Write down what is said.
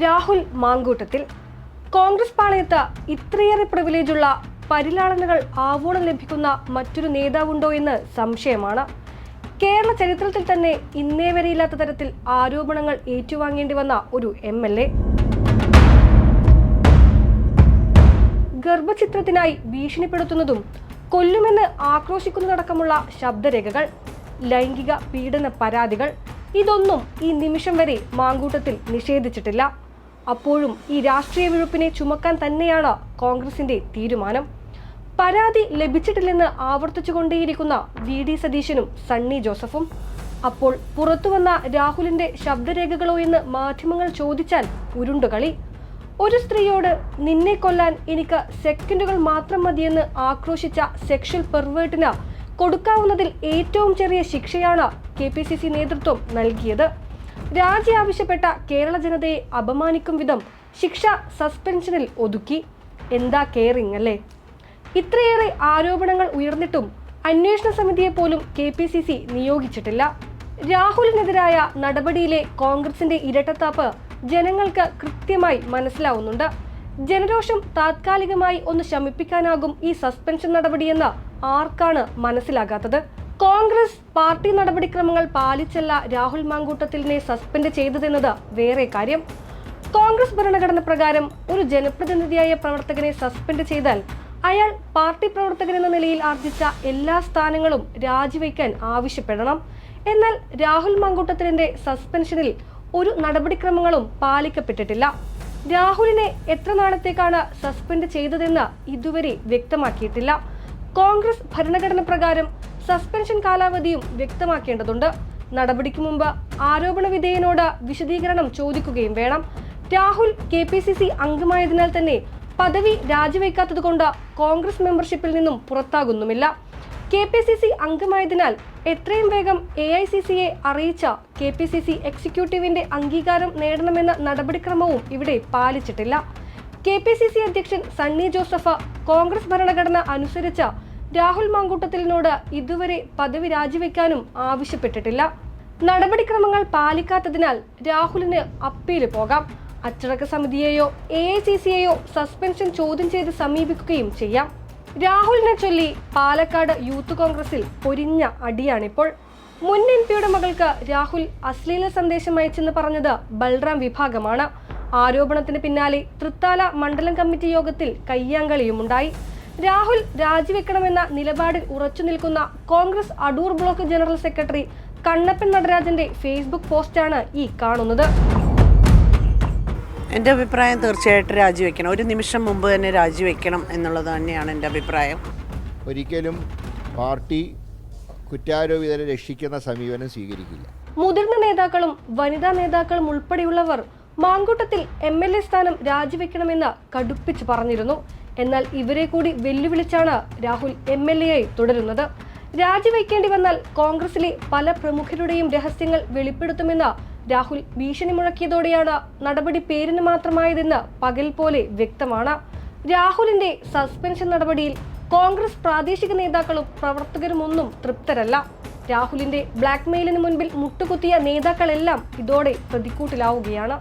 രാഹുൽ മാങ്കൂട്ടത്തിൽ. കോൺഗ്രസ് പാളയത്ത് ഇത്രയേറെ പ്രിവിലേജുള്ള പരിലാളനകൾ ആവോളം ലഭിക്കുന്ന മറ്റൊരു നേതാവുണ്ടോ എന്ന് സംശയമാണ്. കേരള ചരിത്രത്തിൽ തന്നെ ഇന്നേ വരെയില്ലാത്ത തരത്തിൽ ആരോപണങ്ങൾ ഏറ്റുവാങ്ങേണ്ടി വന്ന ഒരു MLA. ഗർഭചിത്രത്തിനായി ഭീഷണിപ്പെടുത്തുന്നതും കൊല്ലുമെന്ന് ആക്രോശിക്കുന്നതടക്കമുള്ള ശബ്ദരേഖകൾ, ലൈംഗിക പീഡന പരാതികൾ, ഇതൊന്നും ഈ നിമിഷം വരെ മാങ്കൂട്ടത്തിൽ നിഷേധിച്ചിട്ടില്ല. അപ്പോഴും ഈ രാഷ്ട്രീയ വിഴുപ്പിനെ ചുമക്കാൻ തന്നെയാണ് കോൺഗ്രസിന്റെ തീരുമാനം. പരാതി ലഭിച്ചിട്ടില്ലെന്ന് ആവർത്തിച്ചുകൊണ്ടേയിരിക്കുന്ന VD സതീശനും സണ്ണി ജോസഫും. അപ്പോൾ പുറത്തുവന്ന രാഹുലിന്റെ ശബ്ദരേഖകളോ എന്ന് മാധ്യമങ്ങൾ ചോദിച്ചാൽ ഉരുണ്ടുകളി. ഒരു സ്ത്രീയോട് നിന്നെ കൊല്ലാൻ എനിക്ക് സെക്കൻഡുകൾ മാത്രം മതിയെന്ന് ആക്രോശിച്ച സെക്ഷൽ പെർവേർട്ടിന് കൊടുക്കാവുന്നതിൽ ഏറ്റവും ചെറിയ ശിക്ഷയാണ് KPCC നേതൃത്വം നൽകിയത്. രാജി ആവശ്യപ്പെട്ട കേരള ജനതയെ അപമാനിക്കും വിധം ശിക്ഷ സസ്പെൻഷനിൽ ഒതുക്കി. എന്താ കെയറിംഗ് അല്ലേ? ഇത്രയേറെ ആരോപണങ്ങൾ ഉയർന്നിട്ടും അന്വേഷണ സമിതിയെ പോലും KPCC നിയോഗിച്ചിട്ടില്ല. രാഹുലിനെതിരായ നടപടിയിലെ കോൺഗ്രസിന്റെ ഇരട്ടത്താപ്പ് ജനങ്ങൾക്ക് കൃത്യമായി മനസ്സിലാവുന്നുണ്ട്. ജനരോഷം താത്കാലികമായി ഒന്ന് ശമിപ്പിക്കാനാകും ഈ സസ്പെൻഷൻ നടപടിയെന്ന് ആർക്കാണ് മനസ്സിലാകാത്തത്? കോൺഗ്രസ് പാർട്ടി നടപടിക്രമങ്ങൾ പാലിച്ചല്ല രാഹുൽ മാങ്കൂട്ടത്തിലിനെ സസ്പെൻഡ് ചെയ്തതെന്നത് വേറെ കാര്യം. കോൺഗ്രസ് ഭരണഘടന പ്രകാരം ഒരു ജനപ്രതിനിധിയായ പ്രവർത്തകനെ സസ്പെൻഡ് ചെയ്താൽ അയാൾ പാർട്ടി പ്രവർത്തകൻ എന്ന നിലയിൽ ആർജിച്ച എല്ലാ സ്ഥാനങ്ങളും രാജിവെക്കാൻ ആവശ്യപ്പെടണം. എന്നാൽ രാഹുൽ മാങ്കൂട്ടത്തിലിന്റെ സസ്പെൻഷനിൽ ഒരു നടപടിക്രമങ്ങളും പാലിക്കപ്പെട്ടിട്ടില്ല. രാഹുലിനെ എത്ര നാളത്തേക്കാണ് സസ്പെൻഡ് ചെയ്തതെന്ന് ഇതുവരെ വ്യക്തമാക്കിയിട്ടില്ല. കോൺഗ്രസ് ഭരണഘടന പ്രകാരം സസ്പെൻഷൻ കാലാവധിയും വ്യക്തമാക്കേണ്ടതുണ്ട്. നടപടിക്ക് മുമ്പ് ആരോപണ വിധേയനോട് വിശദീകരണം ചോദിക്കുകയും വേണം. രാഹുൽ KPCC അംഗമായതിനാൽ തന്നെ പദവി രാജിവെക്കാത്തതുകൊണ്ട് കോൺഗ്രസ് മെമ്പർഷിപ്പിൽ നിന്നും പുറത്താകുന്നുമില്ല. KPCC അംഗമായതിനാൽ എത്രയും വേഗം AICCയെ അറിയിച്ച KPCC എക്സിക്യൂട്ടീവിന്റെ അംഗീകാരം നേടണമെന്ന നടപടിക്രമവും ഇവിടെ പാലിച്ചിട്ടില്ല. KPCC അധ്യക്ഷൻ സണ്ണി ജോസഫ് കോൺഗ്രസ് ഭരണഘടന അനുസരിച്ച് രാഹുൽ മാങ്കൂട്ടത്തിലിനോട് ഇതുവരെ പദവി രാജിവെക്കാനും ആവശ്യപ്പെട്ടിട്ടില്ല. നടപടിക്രമങ്ങൾ പാലിക്കാത്തതിനാൽ രാഹുലിന് അപ്പീല് പോകാം. അച്ചടക്ക സമിതിയെയോ AICCയെയോ സസ്പെൻഷൻ ചോദ്യം ചെയ്ത് സമീപിക്കുകയും ചെയ്യാം. രാഹുലിനെ ചൊല്ലി പാലക്കാട് യൂത്ത് കോൺഗ്രസിൽ പൊരിഞ്ഞ അടിയാണിപ്പോൾ. മുൻ MP മകൾക്ക് രാഹുൽ അശ്ലീല സന്ദേശം അയച്ചെന്ന് പറഞ്ഞത് ബൽറാം വിഭാഗമാണ്. ആരോപണത്തിന് പിന്നാലെ തൃത്താല മണ്ഡലം കമ്മിറ്റി യോഗത്തിൽ കയ്യാങ്കളിയുമുണ്ടായി. രാഹുൽ രാജിവെക്കണമെന്ന നിലപാടിൽ ഉറച്ചു നിൽക്കുന്ന Congress Adoor block general secretary Kannappan നടരാജന്റെ ഫേസ്ബുക്ക് പോസ്റ്റാണ് ഈ കാണുന്നത്. എൻ്റെ അഭിപ്രായം തീർച്ചയായിട്ടും രാജിവെക്കണം. ഒരു നിമിഷം മുമ്പ് തന്നെ രാജിവെക്കണം എന്നുള്ളത് തന്നെയാണ് എൻ്റെ അഭിപ്രായം. ഒരിക്കലും പാർട്ടി കുറ്റാരോപിതരെ രക്ഷിക്കുന്ന സമീപനം സ്വീകരിക്കില്ല. മുതിർന്ന നേതാക്കളും വനിതാ നേതാക്കളും ഉൾപ്പെടെയുള്ളവർ മാങ്കൂട്ടത്തിൽ MLA സ്ഥാനം രാജിവെക്കണമെന്ന് കടുപ്പിച്ച് പറഞ്ഞിരുന്നു. എന്നാൽ ഇവരെ കൂടി വെല്ലുവിളിച്ചാണ് രാഹുൽ MLA ആയി തുടരുന്നത്. രാജിവെക്കേണ്ടി വന്നാൽ കോൺഗ്രസിലെ പല പ്രമുഖരുടെയും രഹസ്യങ്ങൾ വെളിപ്പെടുത്തുമെന്ന് രാഹുൽ ഭീഷണി മുഴക്കിയതോടെയാണ് നടപടി പേരിന് മാത്രമായതെന്ന് പകൽ പോലെ വ്യക്തമാണ്. രാഹുലിന്റെ സസ്പെൻഷൻ നടപടിയിൽ കോൺഗ്രസ് പ്രാദേശിക നേതാക്കളും പ്രവർത്തകരും ഒന്നും തൃപ്തരല്ല. രാഹുലിന്റെ ബ്ലാക്ക്മെയിലിന് മുൻപിൽ മുട്ടുകുത്തിയ നേതാക്കളെല്ലാം ഇതോടെ പ്രതിക്കൂട്ടിലാവുകയാണ്.